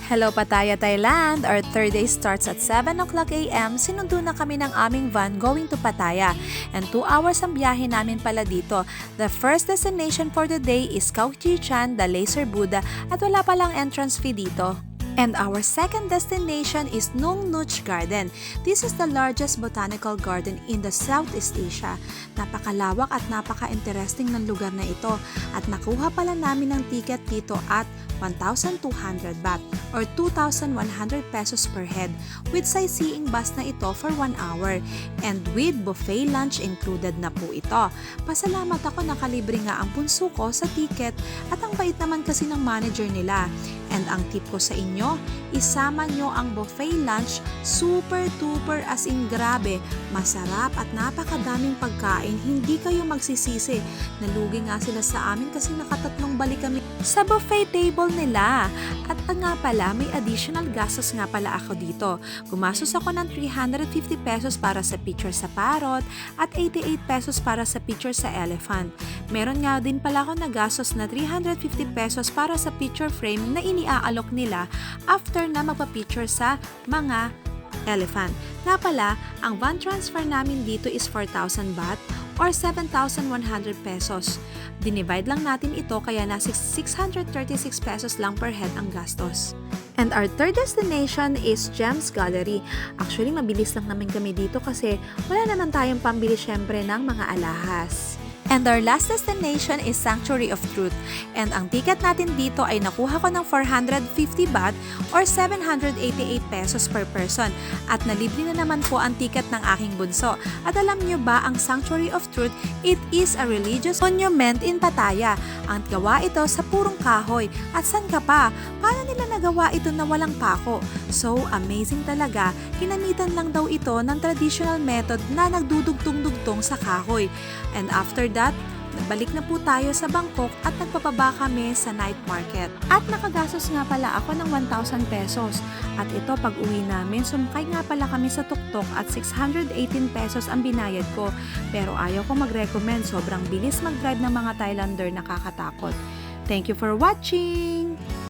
Hello Pattaya, Thailand! Our third day starts at 7 o'clock a.m. Sinundo na kami ng aming van going to Pattaya. And 2 hours ang biyahe namin pala dito. The first destination for the day is Khao Chi Chan, the Laser Buddha, at wala palang entrance fee dito. And our second destination is Nung Nuch Garden. This is the largest botanical garden in the Southeast Asia. Napakalawak at napaka-interesting ng lugar na ito. At nakuha pala namin ng ticket dito at 1,200 baht or 2,100 pesos per head with sightseeing bus na ito for 1 hour. And with buffet lunch included na po ito. Pasalamat ako nakalibre nga ang punso ko sa ticket at ang bait naman kasi ng manager nila. And ang tip ko sa inyo, isama nyo ang buffet lunch, super duper as in grabe, masarap at napakadaming pagkain, hindi kayo magsisisi. Nalugi nga sila sa amin kasi nakatatlong balik kami sa buffet table nila. At nga pala, may additional gastos nga pala ako dito. Gumastos ako ng 350 pesos para sa picture sa parrot at 88 pesos para sa picture sa elephant. Meron nga din pala ako nagastos na 350 pesos para sa picture frame na iniaalok nila after na magpa-picture sa mga elephant. Nga pala, ang van transfer namin dito is 4,000 baht or 7,100 pesos. Dinivide lang natin ito kaya nasa 636 pesos lang per head ang gastos. And our third destination is Gems Gallery. Actually, mabilis lang namin kami dito kasi wala naman tayong pambili syempre ng mga alahas. And our last destination is Sanctuary of Truth. And ang ticket natin dito ay nakuha ko ng 450 baht or 788 pesos per person. At nalibre na naman po ang ticket ng aking bunso. At alam nyo ba ang Sanctuary of Truth, it is a religious monument in Pattaya. Ang gawa ito sa purong kahoy. At san ka pa? Paano nila nagawa ito na walang pako? So, amazing talaga. Kinamitan lang daw ito ng traditional method na nagdudugtong-dugtong sa kahoy. And after that, balik na po tayo sa Bangkok at nagpapaba kami sa night market. At nakagastos nga pala ako ng 1,000 pesos. At ito pag uwi namin, sumakay nga pala kami sa tuktok at 618 pesos ang binayad ko. Pero ayaw ko mag-recommend, sobrang bilis mag-drive ng mga Thailander, nakakatakot. Thank you for watching!